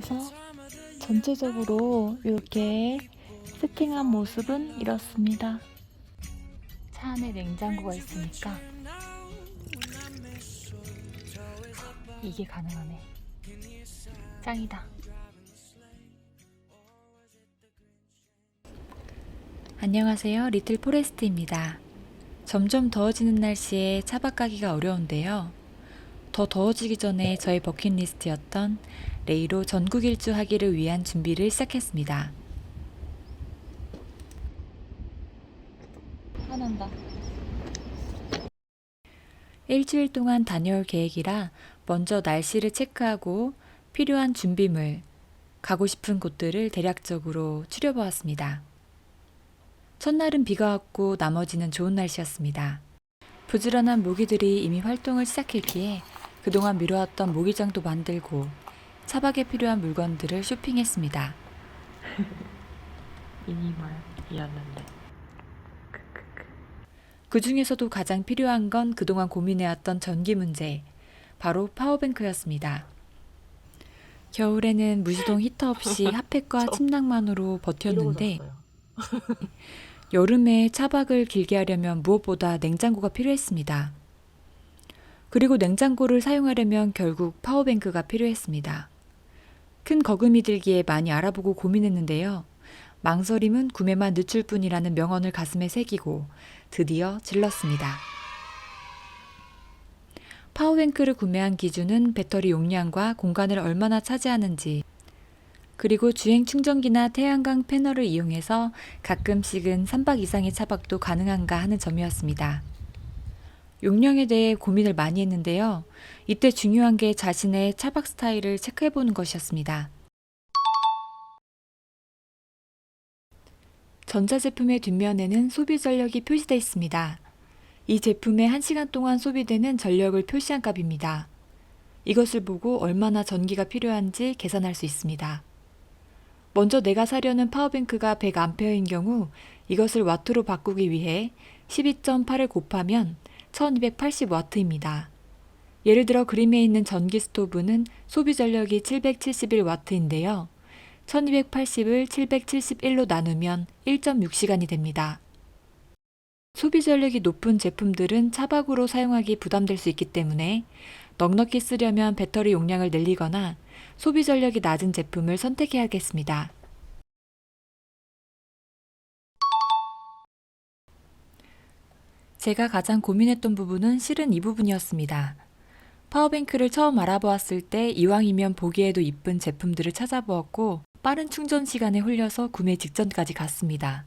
그래서 전체적으로 이렇게 세팅한 모습은 이렇습니다. 차 안에 냉장고가 있으니까 이게 가능하네. 짱이다. 안녕하세요. 리틀 포레스트입니다. 점점 더워지는 날씨에 차박 가기가 어려운데요. 더 더워지기 전에 저의 버킷리스트였던 레이로 전국 일주 하기를 위한 준비를 시작했습니다. 화난다. 일주일 동안 다녀올 계획이라 먼저 날씨를 체크하고 필요한 준비물, 가고 싶은 곳들을 대략적으로 추려보았습니다. 첫날은 비가 왔고 나머지는 좋은 날씨였습니다. 부지런한 모기들이 이미 활동을 시작했기에 그동안 미뤄왔던 모기장도 만들고 차박에 필요한 물건들을 쇼핑했습니다. 미니멀이었는데. 그 중에서도 가장 필요한 건 그동안 고민해왔던 전기 문제, 바로 파워뱅크였습니다. 겨울에는 무시동 히터 없이 핫팩과 침낭만으로 버텼는데 여름에 차박을 길게 하려면 무엇보다 냉장고가 필요했습니다. 그리고 냉장고를 사용하려면 결국 파워뱅크가 필요했습니다. 큰 거금이 들기에 많이 알아보고 고민했는데요. 망설임은 구매만 늦출 뿐이라는 명언을 가슴에 새기고 드디어 질렀습니다. 파워뱅크를 구매한 기준은 배터리 용량과 공간을 얼마나 차지하는지, 그리고 주행 충전기나 태양광 패널을 이용해서 가끔씩은 3박 이상의 차박도 가능한가 하는 점이었습니다. 용량에 대해 고민을 많이 했는데요. 이때 중요한 게 자신의 차박 스타일을 체크해보는 것이었습니다. 전자제품의 뒷면에는 소비 전력이 표시되어 있습니다. 이 제품에 1시간 동안 소비되는 전력을 표시한 값입니다. 이것을 보고 얼마나 전기가 필요한지 계산할 수 있습니다. 먼저 내가 사려는 파워뱅크가 100A인 경우 이것을 와트로 바꾸기 위해 12.8을 곱하면 1280W입니다. 예를 들어 그림에 있는 전기 스토브는 소비 전력이 771W인데요. 1280을 771로 나누면 1.6시간이 됩니다. 소비 전력이 높은 제품들은 차박으로 사용하기 부담될 수 있기 때문에 넉넉히 쓰려면 배터리 용량을 늘리거나 소비 전력이 낮은 제품을 선택해야겠습니다. 제가 가장 고민했던 부분은 실은 이 부분이었습니다. 파워뱅크를 처음 알아보았을 때 이왕이면 보기에도 이쁜 제품들을 찾아보았고 빠른 충전 시간에 홀려서 구매 직전까지 갔습니다.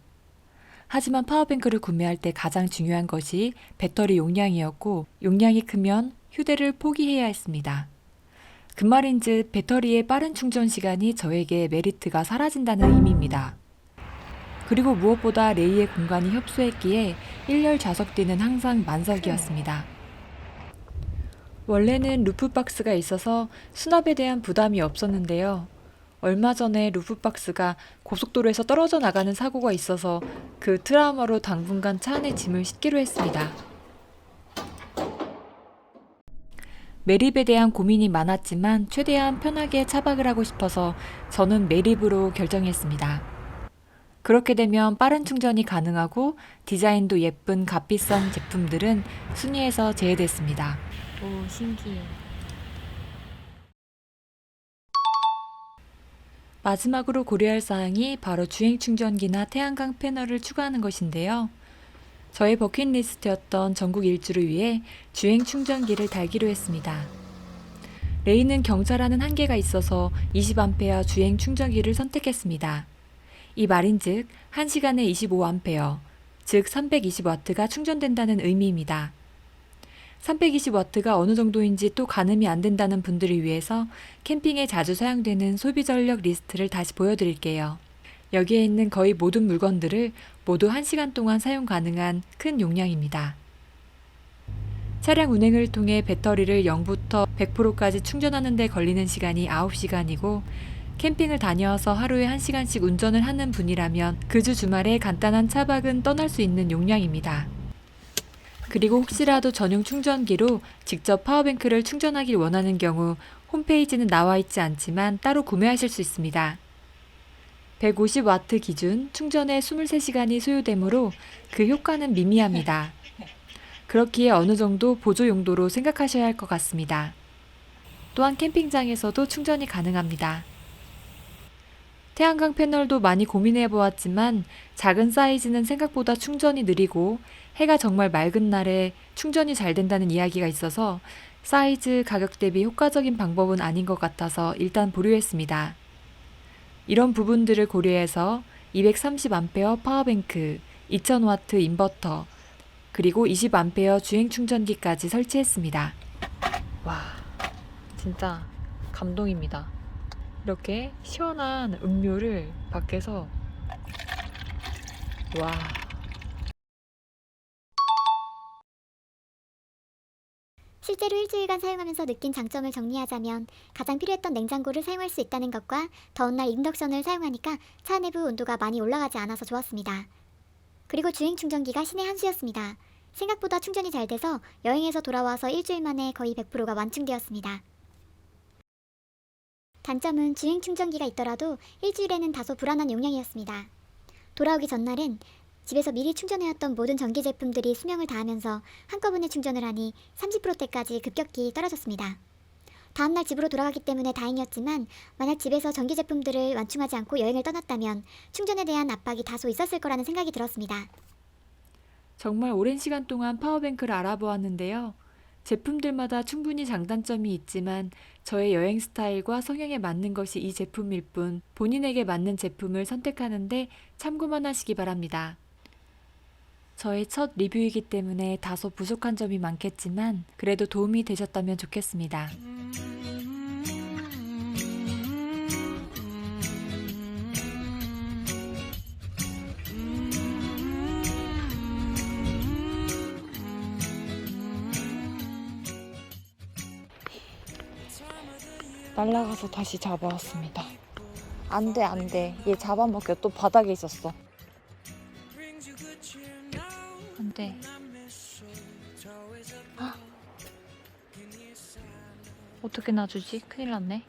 하지만 파워뱅크를 구매할 때 가장 중요한 것이 배터리 용량이었고 용량이 크면 휴대를 포기해야 했습니다. 그 말인즉 배터리의 빠른 충전 시간이 저에게 메리트가 사라진다는 의미입니다. 그리고 무엇보다 레이의 공간이 협소했기에 1열 좌석뒤는 항상 만석이었습니다. 원래는 루프박스가 있어서 수납에 대한 부담이 없었는데요. 얼마 전에 루프박스가 고속도로에서 떨어져 나가는 사고가 있어서 그 트라우마로 당분간 차 안에 짐을 싣기로 했습니다. 매립에 대한 고민이 많았지만 최대한 편하게 차박을 하고 싶어서 저는 매립으로 결정했습니다. 그렇게 되면 빠른 충전이 가능하고 디자인도 예쁜 값비싼 제품들은 순위에서 제외됐습니다. 오, 신기해. 마지막으로 고려할 사항이 바로 주행 충전기나 태양광 패널을 추가하는 것인데요. 저의 버킷리스트였던 전국 일주를 위해 주행 충전기를 달기로 했습니다. 레이는 경차라는 한계가 있어서 20A 주행 충전기를 선택했습니다. 이 말인즉 1시간에 25A, 즉 320W가 충전된다는 의미입니다. 320W가 어느 정도인지 또 가늠이 안 된다는 분들을 위해서 캠핑에 자주 사용되는 소비 전력 리스트를 다시 보여드릴게요. 여기에 있는 거의 모든 물건들을 모두 1시간 동안 사용 가능한 큰 용량입니다. 차량 운행을 통해 배터리를 0부터 100%까지 충전하는 데 걸리는 시간이 9시간이고 캠핑을 다녀와서 하루에 1시간씩 운전을 하는 분이라면 그 주 주말에 간단한 차박은 떠날 수 있는 용량입니다. 그리고 혹시라도 전용 충전기로 직접 파워뱅크를 충전하길 원하는 경우 홈페이지는 나와 있지 않지만 따로 구매하실 수 있습니다. 150W 기준 충전에 23시간이 소요되므로 그 효과는 미미합니다. 그렇기에 어느 정도 보조 용도로 생각하셔야 할 것 같습니다. 또한 캠핑장에서도 충전이 가능합니다. 태양광 패널도 많이 고민해 보았지만 작은 사이즈는 생각보다 충전이 느리고 해가 정말 맑은 날에 충전이 잘 된다는 이야기가 있어서 사이즈, 가격 대비 효과적인 방법은 아닌 것 같아서 일단 보류했습니다. 이런 부분들을 고려해서 230A 파워뱅크, 2000W 인버터, 그리고 20A 주행 충전기까지 설치했습니다. 와, 진짜 감동입니다. 이렇게 시원한 음료를 밖에서 와. 실제로 일주일간 사용하면서 느낀 장점을 정리하자면 가장 필요했던 냉장고를 사용할 수 있다는 것과 더운 날 인덕션을 사용하니까 차 내부 온도가 많이 올라가지 않아서 좋았습니다. 그리고 주행 충전기가 신의 한 수였습니다. 생각보다 충전이 잘 돼서 여행에서 돌아와서 일주일 만에 거의 100%가 완충되었습니다. 단점은 주행 충전기가 있더라도 일주일에는 다소 불안한 용량이었습니다. 돌아오기 전날은 집에서 미리 충전해왔던 모든 전기 제품들이 수명을 다하면서 한꺼번에 충전을 하니 30%대까지 급격히 떨어졌습니다. 다음날 집으로 돌아가기 때문에 다행이었지만 만약 집에서 전기 제품들을 완충하지 않고 여행을 떠났다면 충전에 대한 압박이 다소 있었을 거라는 생각이 들었습니다. 정말 오랜 시간 동안 파워뱅크를 알아보았는데요. 제품들마다 충분히 장단점이 있지만 저의 여행 스타일과 성향에 맞는 것이 이 제품일 뿐 본인에게 맞는 제품을 선택하는데 참고만 하시기 바랍니다. 저의 첫 리뷰이기 때문에 다소 부족한 점이 많겠지만 그래도 도움이 되셨다면 좋겠습니다. 날라가서 다시 잡아왔습니다. 안 돼, 안 돼. 얘 잡아먹혀. 또 바닥에 있었어. 안 돼. 헉. 어떻게 놔주지? 큰일 났네.